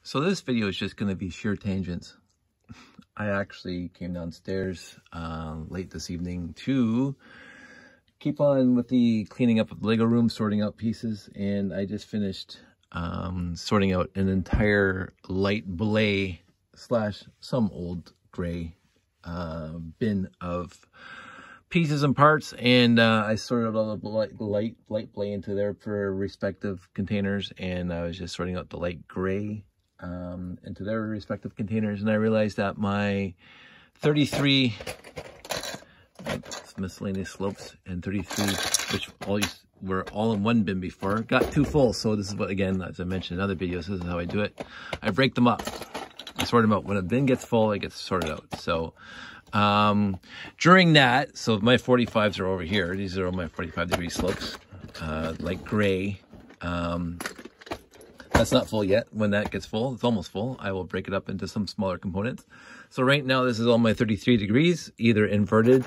So this video is just going to be sheer tangents. I actually came downstairs late this evening to keep on with the cleaning up of the Lego room, sorting out pieces, and I just finished sorting out an entire light blay slash some old gray bin of pieces and parts, and I sorted all the light blay into their respective containers, and I was just sorting out the light gray into their respective containers, and I realized that my 33 miscellaneous slopes and 33, which were all in one bin before, got too full. So this is what, again, as I mentioned in other videos, this is how I do it. I break them up. I sort them out. When a bin gets full, it gets sorted out. So during that, so my 45s are over here. These are all my 45-degree slopes, light gray. That's not full yet. When that gets full, it's almost full, I will break it up into some smaller components. So right now, this is all my 33 degrees, either inverted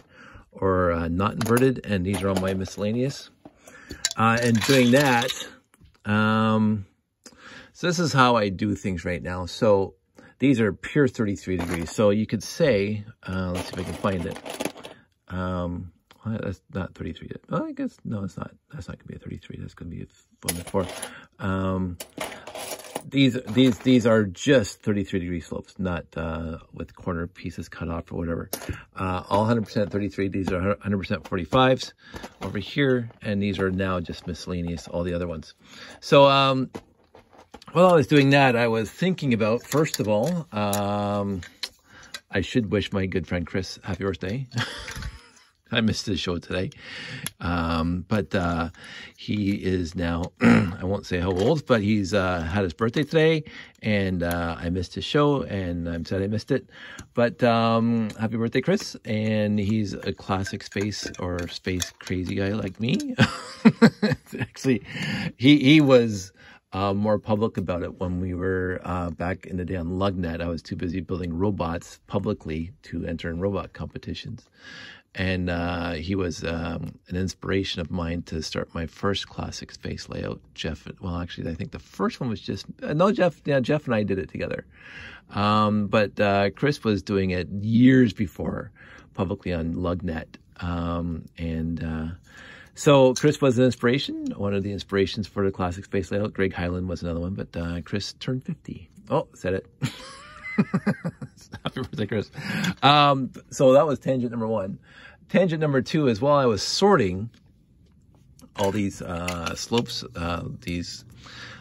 or not inverted, and these are all my miscellaneous. And doing that, so this is how I do things right now. So these are pure 33 degrees. So you could say, let's see if I can find it. That's not 33 yet. Well, I guess, no, it's not. That's not going to be a 33. That's going to be a 4. These are just 33 degree slopes, not with corner pieces cut off or whatever. All 100% 33. These are 100% 45s over here, and these are now just miscellaneous, all the other ones. So while I was doing that, I was thinking about, first of all, I should wish my good friend Chris happy birthday. I missed his show today, but he is now, I won't say how old, but he's had his birthday today, and I missed his show, and I'm sad I missed it. But happy birthday, Chris, and he's a classic space or space crazy guy like me. Actually, he was more public about it when we were back in the day on LugNet. I was too busy building robots publicly to enter in robot competitions. And he was an inspiration of mine to start my first classic space layout. Jeff, well, actually, I think the first one was just, no, Jeff, yeah, Jeff and I did it together. But Chris was doing it years before publicly on LugNet. So Chris was an inspiration, one of the inspirations for the classic space layout. Greg Hyland was another one, but Chris turned 50. Oh, said it. Happy birthday, Chris. So that was tangent number 1. Tangent number 2 is while I was sorting all these slopes, these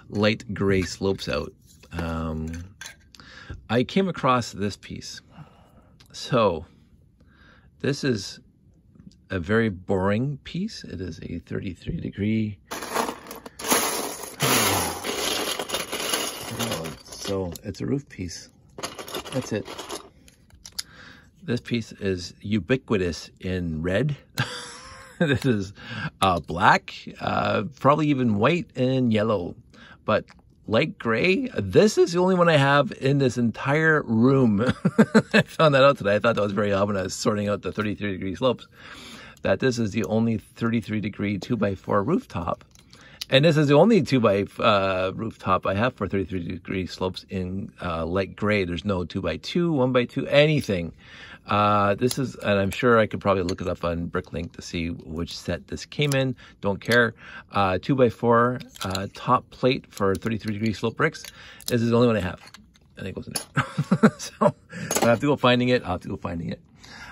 light gray slopes out, I came across this piece. So this is a very boring piece. It is a 33 degree. So it's a roof piece. That's it. This piece is ubiquitous in red. This is black, probably even white and yellow, but light gray. This is the only one I have in this entire room. I found that out today. I thought that was very odd when I was sorting out the 33 degree slopes, that this is the only 33 degree 2x4 rooftop. And this is the only 2x rooftop I have for 33 degree slopes in light gray. There's no 2x2, 1x2, anything. This is, and I'm sure I could probably look it up on Bricklink to see which set this came in. Don't care. 2x4 top plate for 33 degree slope bricks. This is the only one I have. And it goes in there. So I have to go finding it. I'll have to go finding it.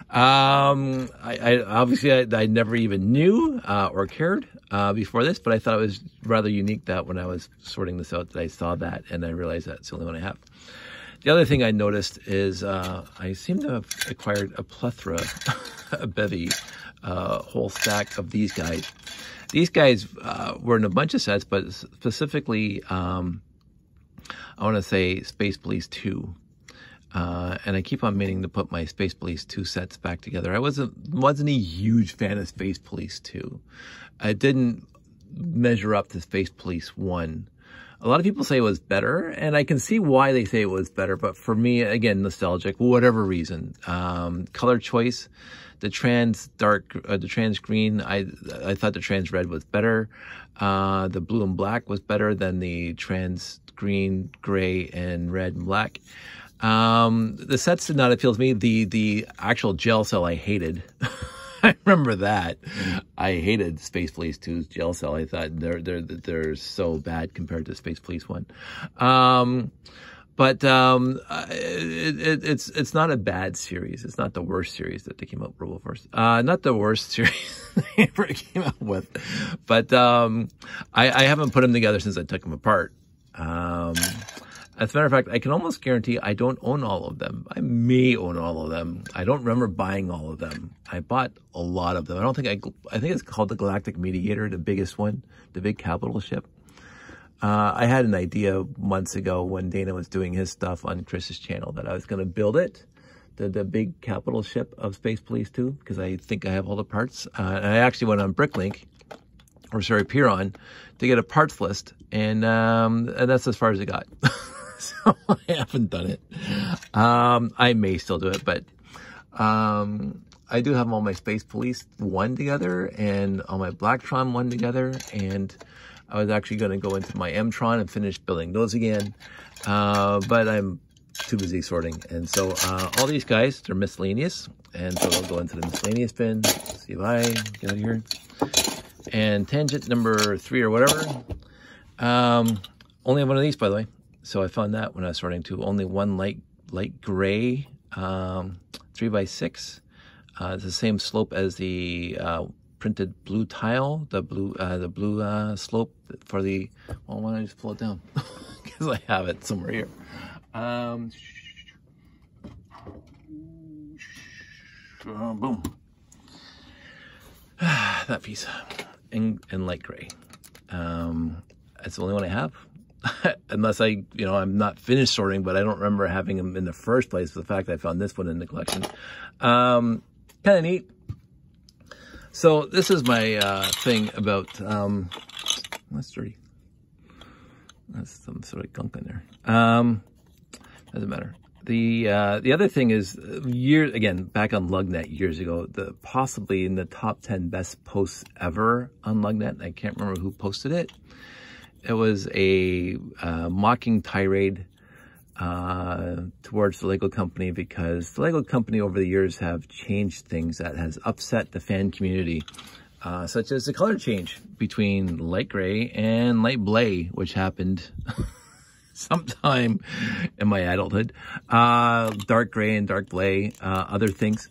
I obviously I never even knew or cared before this, but I thought it was rather unique that when I was sorting this out that I saw that, and I realized that's the only one I have. The other thing I noticed is I seem to have acquired a plethora, a bevy, whole stack of these guys. These guys were in a bunch of sets, but specifically I want to say Space Police 2. And I keep on meaning to put my Space Police 2 sets back together. I wasn't a huge fan of Space Police 2. I didn't measure up to Space Police 1. A lot of people say it was better, and I can see why they say it was better, but for me, again, nostalgic, whatever reason. Color choice, the trans green, I thought the trans red was better. The blue and black was better than the trans green, gray, and red and black. The sets did not appeal to me. The actual gel cell I hated. I remember that. I hated Space Police 2's gel cell. I thought they're so bad compared to Space Police 1. But it's not a bad series. It's not the worst series that they came out with RoboForce. Not the worst series they ever came out with. But I haven't put them together since I took them apart. As a matter of fact, I can almost guarantee I don't own all of them. I may own all of them. I don't remember buying all of them. I bought a lot of them. I think it's called the Galactic Mediator, the biggest one, the big capital ship. I had an idea months ago when Dana was doing his stuff on Chris's channel that I was going to build it, the big capital ship of Space Police 2, because I think I have all the parts. And I actually went on Bricklink, or sorry, Peeron, to get a parts list, and that's as far as it got. So I haven't done it. I may still do it, but I do have all my Space Police 1 together and all my Blacktron 1 together, and I was actually going to go into my M-Tron and finish building those again, but I'm too busy sorting. And so all these guys, they're miscellaneous, and so they'll go into the miscellaneous bin. See if I get out of here. And tangent number 3 or whatever. Only have one of these, by the way. So I found that when I was sorting too. Only one light gray 3x6. It's the same slope as the printed blue tile, the blue slope for the. Well, why don't I just pull it down? Because I have it somewhere here. Boom. That piece in light gray. It's the only one I have. Unless I'm not finished sorting, but I don't remember having them in the first place. The fact I found this one in the collection. Kind of neat. So this is my thing about, that's dirty. That's some sort of gunk in there. Doesn't matter. The other thing is, again, back on Lugnet years ago, possibly in the top 10 best posts ever on Lugnet. I can't remember who posted it. It was a mocking tirade towards the Lego company, because the Lego company over the years have changed things that has upset the fan community, such as the color change between light gray and light blay, which happened sometime in my adulthood. Dark gray and dark blay, other things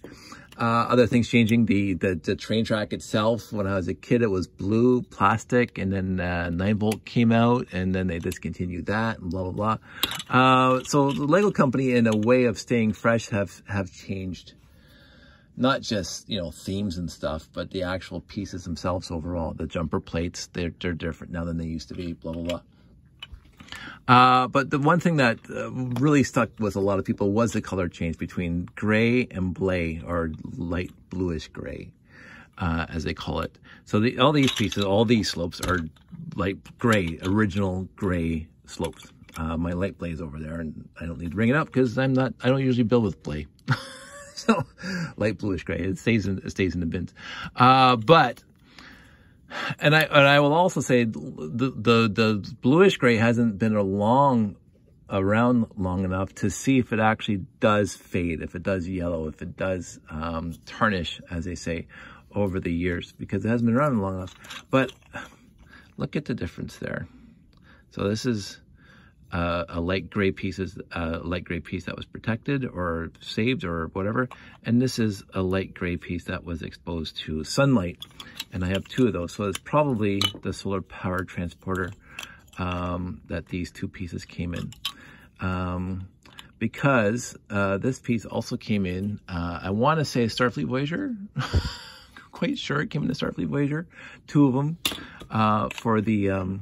changing. The train track itself, when I was a kid, it was blue plastic, and then 9-volt came out, and then they discontinued that, and blah blah blah. So the Lego company, in a way of staying fresh, have changed, not just themes and stuff, but the actual pieces themselves overall. The jumper plates, they're different now than they used to be, blah blah blah. But the one thing that really stuck with a lot of people was the color change between gray and blay, or light bluish gray, as they call it. So all these pieces, all these slopes are light gray, original gray slopes. My light blay is over there, and I don't need to bring it up because I don't usually build with blay. So light bluish gray, it stays in the bins. And I will also say the bluish gray hasn't been around long enough to see if it actually does fade, if it does yellow, if it does tarnish, as they say, over the years, because it hasn't been around long enough. But look at the difference there. So this is a light gray piece that was protected or saved or whatever, and this is a light gray piece that was exposed to sunlight, and I have 2 of those. So it's probably the solar power transporter that these 2 pieces came in, because this piece also came in, I want to say Starfleet Voyager. Quite sure it came in the Starfleet Voyager, 2 of them, for the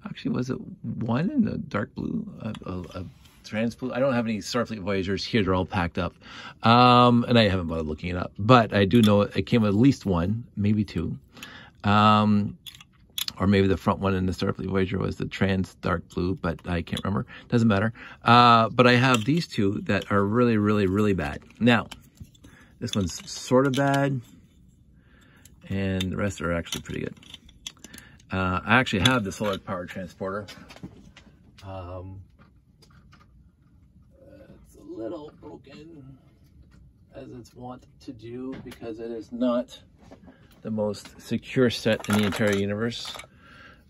actually, was it 1 in the dark blue, a trans blue? I don't have any Starfleet Voyagers here. They're all packed up. And I haven't bothered looking it up. But I do know it came with at least 1, maybe 2. Or maybe the front one in the Starfleet Voyager was the trans dark blue, but I can't remember. Doesn't matter. But I have these 2 that are really, really, really bad. Now, this one's sort of bad, and the rest are actually pretty good. I actually have the solar power transporter It's a little broken, as it's wont to do, because it is not the most secure set in the entire universe.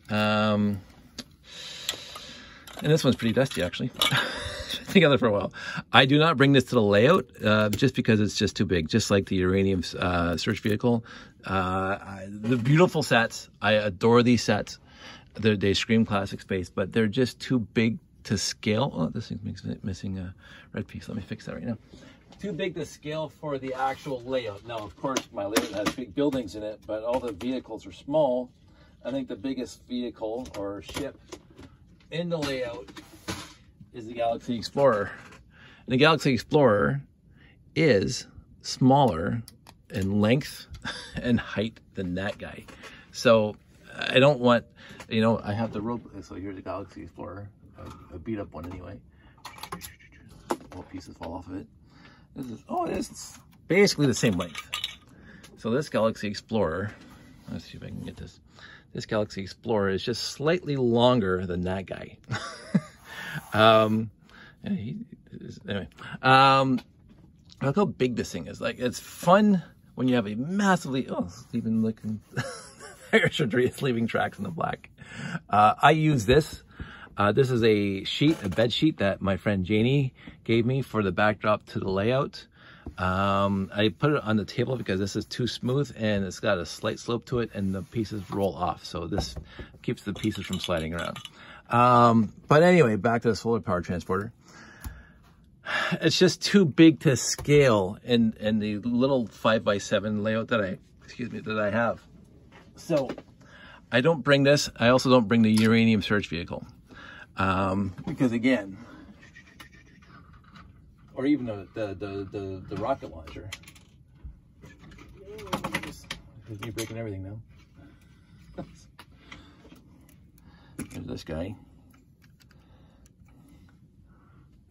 And this one's pretty dusty, actually. Together for a while. I do not bring this to the layout just because it's just too big, just like the uranium search vehicle. The beautiful sets, I adore these sets. They scream classic space, but they're just too big to scale. Oh, this thing's missing a red piece. Let me fix that right now. Too big to scale for the actual layout. Now, of course, my layout has big buildings in it, but all the vehicles are small. I think the biggest vehicle or ship in the layout is the Galaxy Explorer. And the Galaxy Explorer is smaller in length and height than that guy. So I don't want, you know, I have the rope. So here's the Galaxy Explorer, a beat up one anyway. All pieces fall off of it. This is, oh, it is basically the same length. So this Galaxy Explorer, let's see if I can get this. This Galaxy Explorer is just slightly longer than that guy. Anyway, look how big this thing is. Like, it's fun when you have a massively, oh, it's even looking, it's leaving tracks in the black. I use this. This is a bed sheet that my friend Janie gave me for the backdrop to the layout. I put it on the table because this is too smooth and it's got a slight slope to it and the pieces roll off. So this keeps the pieces from sliding around. But anyway, back to the solar power transporter. It's just too big to scale in the little 5x7 layout that I have. So I don't bring this. I also don't bring the uranium search vehicle. Because again, or even the rocket launcher. Just me breaking everything now. There's this guy.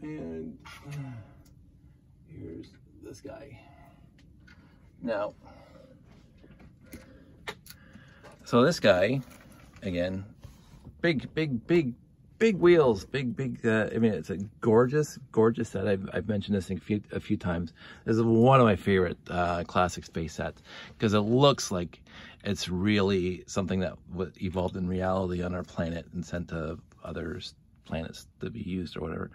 And here's this guy. Now, so this guy, again, big wheels, I mean, it's a gorgeous set. I've mentioned this a few times. This is one of my favorite classic space sets because it looks like it's really something that evolved in reality on our planet and sent to other planets to be used or whatever.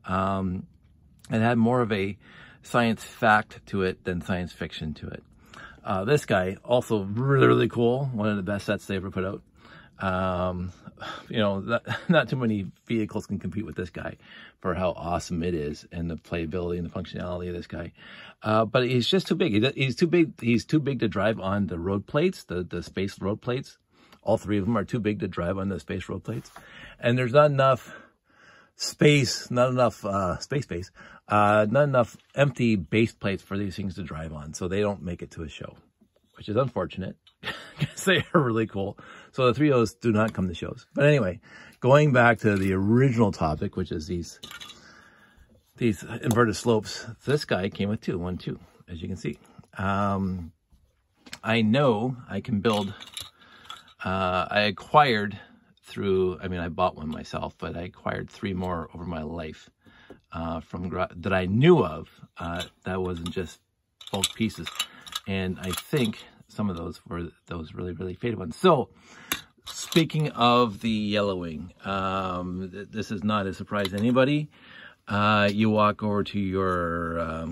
It had more of a science fact to it than science fiction to it. This guy, also really cool. One of the best sets they ever put out. You know, not too many vehicles can compete with this guy for how awesome it is and the playability and the functionality of this guy. But he's just too big. He's too big. He's too big to drive on the road plates, the space road plates. All three of them are too big to drive on the space road plates. And there's not enough space, not enough space, not enough empty base plates for these things to drive on. So they don't make it to a show, which is unfortunate because they are really cool. So the 3 of those do not come to shows. But anyway, going back to the original topic, which is these inverted slopes, this guy came with 2, as you can see. I know I can build, I acquired through, I mean, I bought one myself, but I acquired 3 more over my life that I knew of. That wasn't just bulk pieces. And I think some of those were those really faded ones. So speaking of the yellowing, this is not a surprise to anybody. You walk over to your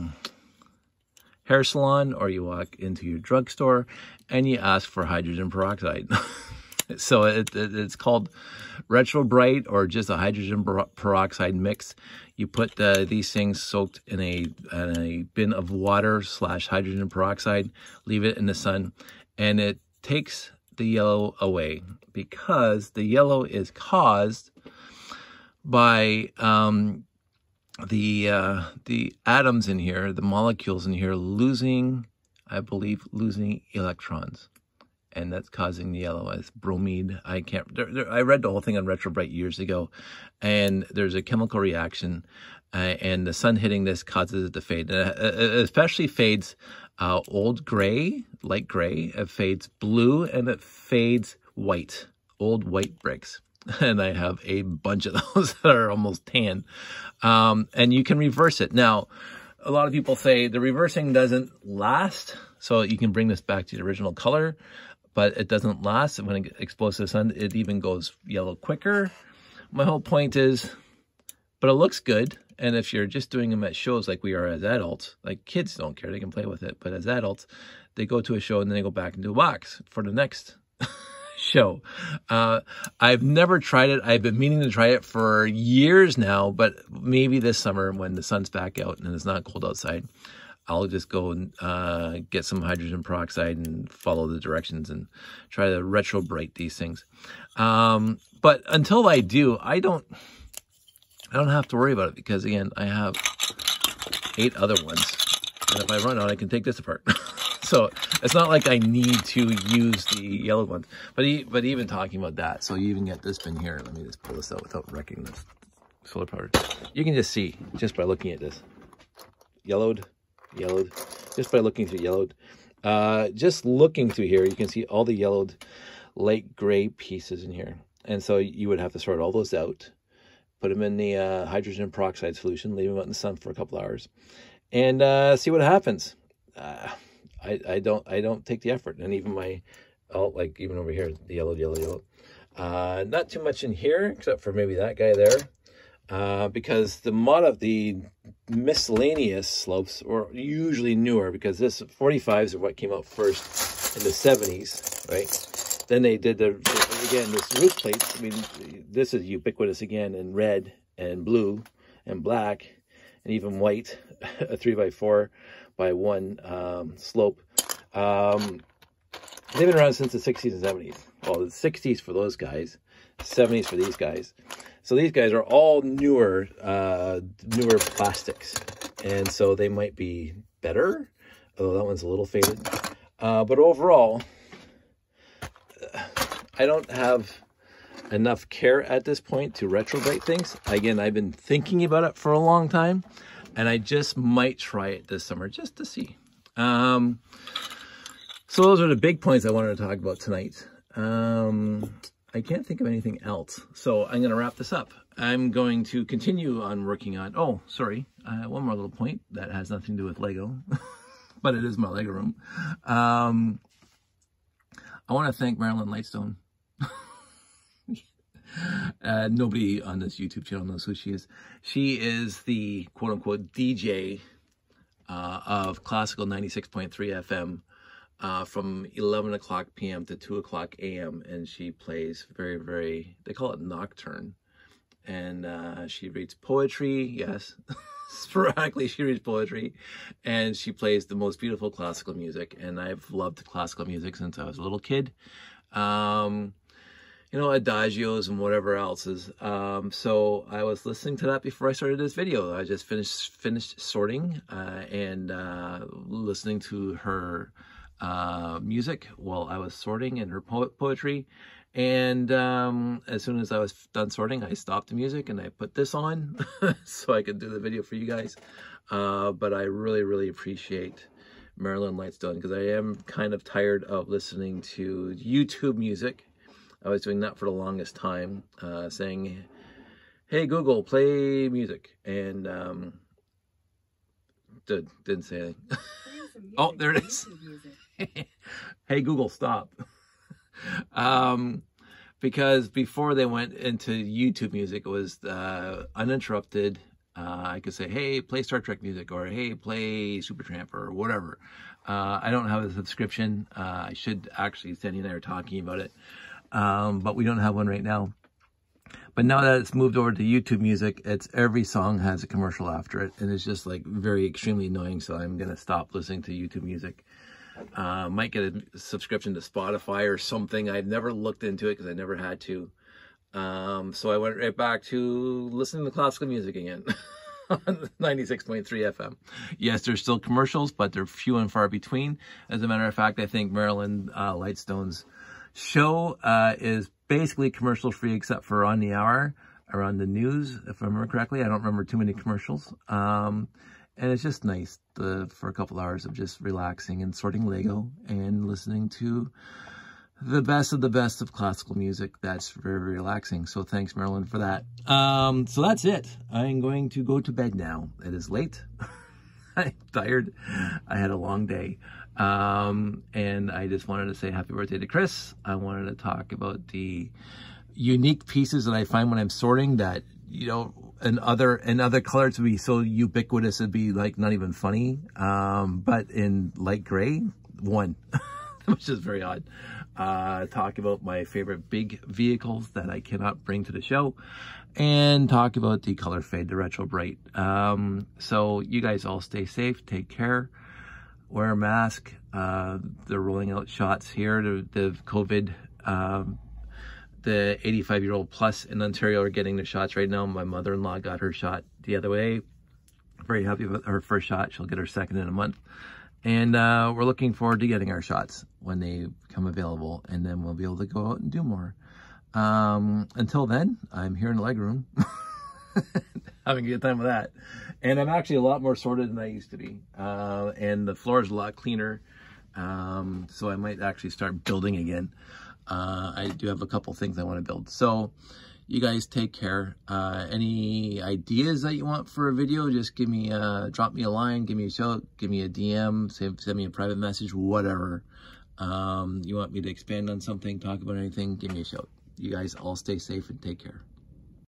hair salon or you walk into your drugstore and you ask for hydrogen peroxide. So it's called Retro Bright or just a hydrogen peroxide mix. You put these things soaked in a bin of water / hydrogen peroxide, leave it in the sun, and it takes the yellow away because the yellow is caused by the atoms in here, the molecules in here losing, I believe, losing electrons. And that's causing the yellow as bromide. I read the whole thing on Retro Bright years ago, and there's a chemical reaction, and the sun hitting this causes it to fade. It especially fades old gray, light gray. It fades blue, and it fades white, old white bricks. and I have a bunch of those that are almost tan. And you can reverse it. Now, a lot of people say the reversing doesn't last, so you can bring this back to the original color, but it doesn't last. And when it gets exposed to the sun, it even goes yellow quicker. My whole point is, but it looks good. And if you're just doing them at shows like we are as adults, like kids don't care, they can play with it. But as adults, they go to a show and then they go back into a box for the next show. I've never tried it. I've been meaning to try it for years now, but maybe this summer when the sun's back out and it's not cold outside, I'll just go and get some hydrogen peroxide and follow the directions and try to retro bright these things. But until I do, I don't have to worry about it because, again, I have 8 other ones. And if I run out, I can take this apart. So it's not like I need to use the yellow ones. But even talking about that, so you even get this bin here. Let me just pull this out without wrecking this solar power. You can just see, just by looking at this. Yellowed, just by looking through yellowed. Just looking through here, you can see all the yellowed light gray pieces in here. And so you would have to sort all those out. Put them in the hydrogen peroxide solution, leave them out in the sun for a couple hours, and see what happens. I don't take the effort, and even like even over here, the yellow. Not too much in here, except for maybe that guy there, because the miscellaneous slopes are usually newer, because this 45s are what came out first in the 70s, right? Then they did again, this roof plates. I mean, this is ubiquitous again in red and blue and black and even white, a 3x4 by 1 slope. They've been around since the 60s and 70s. Well, the 60s for those guys, 70s for these guys. So these guys are all newer plastics. And so they might be better, although that one's a little faded. But overall, I don't have enough care at this point to retrograde things. Again, I've been thinking about it for a long time, and I just might try it this summer just to see. So those are the big points I wanted to talk about tonight. I can't think of anything else, so I'm going to wrap this up. I'm going to continue on working on, one more little point that has nothing to do with Lego, but it is my Lego room. I want to thank Marilyn Lightstone. Nobody on this YouTube channel knows who she is. She is the quote-unquote DJ of Classical 96.3 FM from 11 o'clock p.m. to 2 o'clock a.m. And she plays very, they call it nocturne. And she reads poetry, yes. Sporadically she reads poetry, and she plays the most beautiful classical music. And I've loved classical music since I was a little kid. You know, adagios and whatever else is. So I was listening to that before I started this video. I just finished sorting and listening to her music while I was sorting, and her poetry. And as soon as I was done sorting, I stopped the music and I put this on so I could do the video for you guys. But I really appreciate Marilyn Lightstone, because I am kind of tired of listening to YouTube music. I was doing that for the longest time, saying, hey, Google, play music. And didn't say anything. Oh, there it is. Hey, Google, stop. Because before they went into YouTube music, it was uninterrupted. I could say, hey, play Star Trek music, or hey, play Supertramp, or whatever. I don't have a subscription. I should actually, Sandy and I are talking about it. But we don't have one right now. But now that it's moved over to YouTube music, every song has a commercial after it. And it's just like extremely annoying. So I'm going to stop listening to YouTube music. Might get a subscription to Spotify or something. I've never looked into it because I never had to. So I went right back to listening to classical music again on 96.3 FM. Yes, there's still commercials, but they're few and far between. As a matter of fact, I think Marilyn Lightstone's show is basically commercial free, except for on the hour around the news, if I remember correctly. I don't remember too many commercials. And it's just nice for a couple hours of just relaxing and sorting Lego and listening to the best of classical music. That's very, very relaxing. So thanks, Marilyn, for that. So that's it. I'm going to go to bed now. It is late. I'm tired. I had a long day. And I just wanted to say happy birthday to Chris. I wanted to talk about the unique pieces that I find when I'm sorting that, you know, and other colors would be so ubiquitous it'd be like not even funny. But in light gray, one, which is very odd. Talk about my favorite big vehicles that I cannot bring to the show, and talk about the color fade, the retro bright. So you guys all stay safe, take care, wear a mask. They're rolling out shots here. The COVID, the 85-year-old plus in Ontario are getting the shots right now. My mother-in-law got her shot the other way. Very happy with her first shot. She'll get her second in a month. And we're looking forward to getting our shots when they become available. And then we'll be able to go out and do more. Until then, I'm here in the legroom. Having a good time with that. And I'm actually a lot more sorted than I used to be. And the floor is a lot cleaner. So I might actually start building again. I do have a couple things I want to build. So you guys take care. Any ideas that you want for a video, just give me drop me a line, give me a shout, give me a DM, send me a private message, whatever. You want me to expand on something, talk about anything, give me a shout. You guys all stay safe and take care.